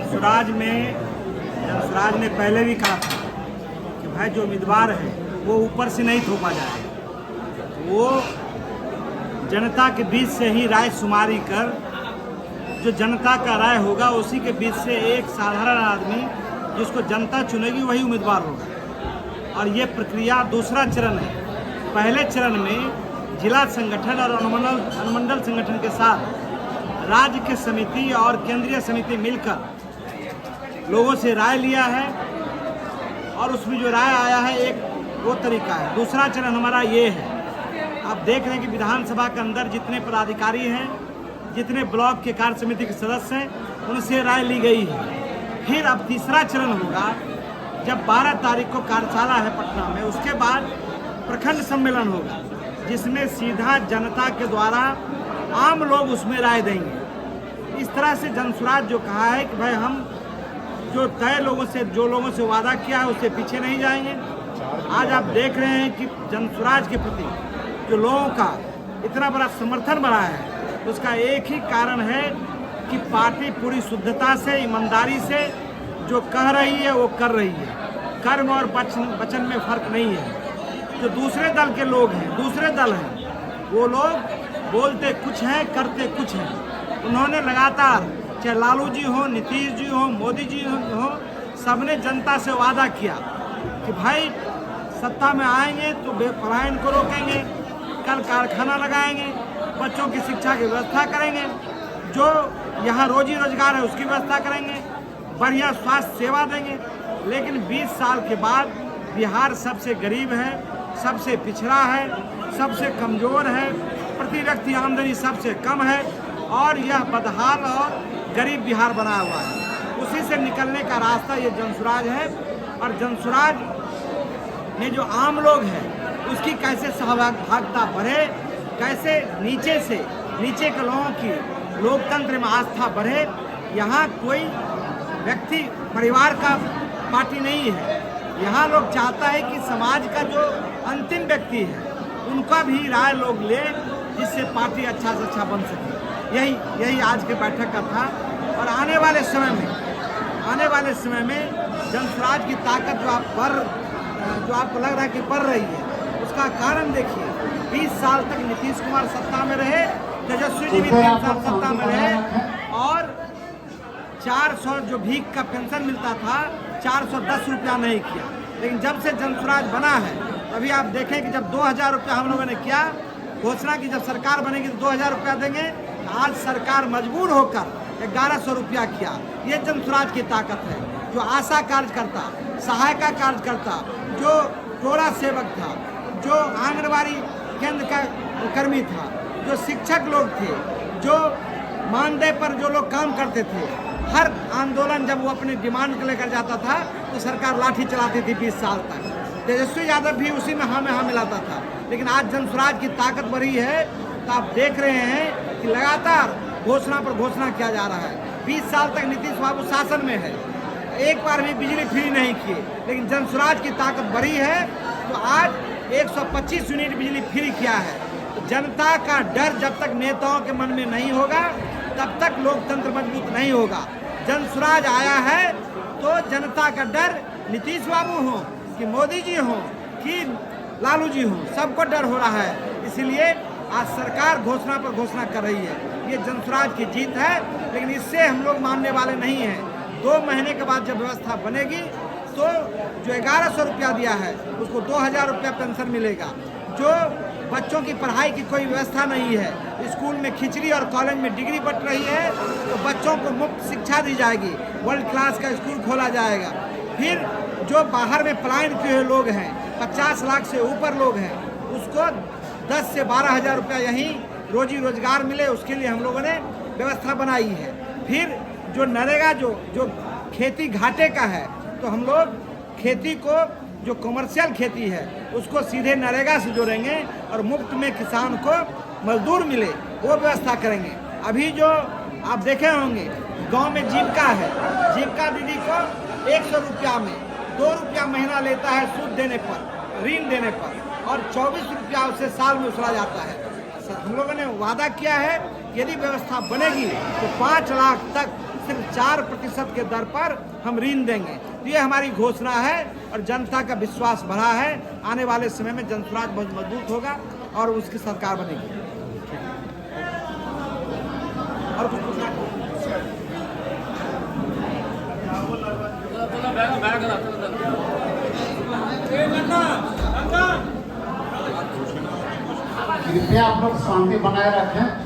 जनसुराज ने पहले भी कहा था कि भाई जो उम्मीदवार है वो ऊपर से नहीं थोपा जाए, वो जनता के बीच से ही राय शुमारी कर जो जनता का राय होगा उसी के बीच से एक साधारण आदमी जिसको जनता चुनेगी वही उम्मीदवार होगा। और ये प्रक्रिया दूसरा चरण है। पहले चरण में जिला संगठन और अनुमंडल संगठन के साथ राज्य की समिति और केंद्रीय समिति मिलकर लोगों से राय लिया है और उसमें जो राय आया है एक वो तरीका है। दूसरा चरण हमारा ये है, आप देख रहे हैं कि विधानसभा के अंदर जितने पदाधिकारी हैं, जितने ब्लॉक के कार्य समिति के सदस्य हैं, उनसे राय ली गई है। फिर अब तीसरा चरण होगा जब 12 तारीख को कार्यशाला है पटना में, उसके बाद प्रखंड सम्मेलन होगा जिसमें सीधा जनता के द्वारा आम लोग उसमें राय देंगे। इस तरह से जनसुराज जो कहा है कि भाई हम जो तय जो लोगों से वादा किया है उससे पीछे नहीं जाएंगे। आज आप देख रहे हैं कि जनसुराज के प्रति जो लोगों का इतना बड़ा समर्थन बढ़ा है, उसका एक ही कारण है कि पार्टी पूरी शुद्धता से, ईमानदारी से जो कह रही है वो कर रही है। कर्म और वचन में फर्क नहीं है। जो दूसरे दल के लोग हैं, दूसरे दल हैं, वो लोग बोलते कुछ हैं, करते कुछ हैं। उन्होंने लगातार, चाहे लालू जी हो, नीतीश जी हो, मोदी जी हो, सबने जनता से वादा किया कि भाई सत्ता में आएंगे तो पलायन को रोकेंगे, कल कारखाना लगाएंगे, बच्चों की शिक्षा की व्यवस्था करेंगे, जो यहाँ रोजी रोजगार है उसकी व्यवस्था करेंगे, बढ़िया स्वास्थ्य सेवा देंगे। लेकिन 20 साल के बाद बिहार सबसे गरीब है, सबसे पिछड़ा है, सबसे कमज़ोर है, प्रति व्यक्ति आमदनी सबसे कम है और यह बदहाल और गरीब बिहार बना हुआ है। उसी से निकलने का रास्ता ये जनसुराज है। और जनसुराज में जो आम लोग हैं उसकी कैसे सहभागिता बढ़े, कैसे नीचे के लोगों की लोकतंत्र में आस्था बढ़े। यहाँ कोई व्यक्ति परिवार का पार्टी नहीं है। यहाँ लोग चाहता है कि समाज का जो अंतिम व्यक्ति है उनका भी राय लोग ले, जिससे पार्टी अच्छा से अच्छा बन सके। यही आज के बैठक का था। और आने वाले समय में जनसुराज की ताकत जो आपको लग रहा है कि बढ़ रही है, उसका कारण देखिए। 20 साल तक नीतीश कुमार सत्ता में रहे, तेजस्वी जी भी 3 साल सत्ता में रहे और 400 जो भीख का पेंशन मिलता था 410 रुपया नहीं किया। लेकिन जब से जनसुराज बना है, अभी आप देखें कि जब 2000 रुपया हम लोगों ने किया, घोषणा की जब सरकार बनेगी तो 2000 रुपया देंगे, आज सरकार मजबूर होकर 1100 रुपया किया। ये जनसुराज की ताकत है। जो आशा कार्यकर्ता, सहायता कार्यकर्ता, जो टोला सेवक था, जो आंगनबाड़ी केंद्र का कर्मी था, जो शिक्षक लोग थे, जो मानदेय पर जो लोग काम करते थे, हर आंदोलन जब वो अपने डिमांड को लेकर जाता था तो सरकार लाठी चलाती थी 20 साल तक। तेजस्वी यादव भी उसी में हाँ मिलाता था। लेकिन आज जनसुराज की ताकत बढ़ी है तो आप देख रहे हैं कि लगातार घोषणा पर घोषणा किया जा रहा है। 20 साल तक नीतीश बाबू शासन में है, एक बार भी बिजली फ्री नहीं किए। लेकिन जनसुराज की ताकत बढ़ी है तो आज 125 यूनिट बिजली फ्री किया है। तो जनता का डर जब तक नेताओं के मन में नहीं होगा तब तक लोकतंत्र मजबूत नहीं होगा। जनसुराज आया है तो जनता का डर, नीतीश बाबू हो कि मोदी जी हो कि लालू जी हो, सबको डर हो रहा है। इसलिए आज सरकार घोषणा पर घोषणा कर रही है। ये जनसुराज की जीत है। लेकिन इससे हम लोग मानने वाले नहीं हैं। 2 महीने के बाद जब व्यवस्था बनेगी तो जो 1100 रुपया दिया है उसको 2000 रुपया पेंशन मिलेगा। जो बच्चों की पढ़ाई की कोई व्यवस्था नहीं है, स्कूल में खिचड़ी और कॉलेज में डिग्री बट रही है, तो बच्चों को मुफ्त शिक्षा दी जाएगी, वर्ल्ड क्लास का स्कूल खोला जाएगा। फिर जो बाहर में पलायन किए हुए लोग हैं, 50 लाख से ऊपर लोग हैं, उसको 10 से 12 हज़ार रुपया यहीं रोजी रोजगार मिले, उसके लिए हम लोगों ने व्यवस्था बनाई है। फिर जो नरेगा जो खेती घाटे का है, तो हम लोग खेती को, जो कमर्शियल खेती है उसको सीधे नरेगा से जोड़ेंगे और मुफ्त में किसान को मजदूर मिले वो व्यवस्था करेंगे। अभी जो आप देखे होंगे गांव में जीविका है, जीविका दीदी को 100 रुपया में 2 रुपया महीना लेता है सूद देने पर, ऋण देने पर, और 24 रुपया उससे साल में उछला जाता है। हम लोगों ने वादा किया है कि यदि व्यवस्था बनेगी तो 5 लाख तक सिर्फ 4% के दर पर हम ऋण देंगे। ये हमारी घोषणा है और जनता का विश्वास बढ़ा है। आने वाले समय में जनसुराज बहुत मजबूत होगा और उसकी सरकार बनेगी। और कुछ पूछना? कृपया आप लोग शांति बनाए रखें।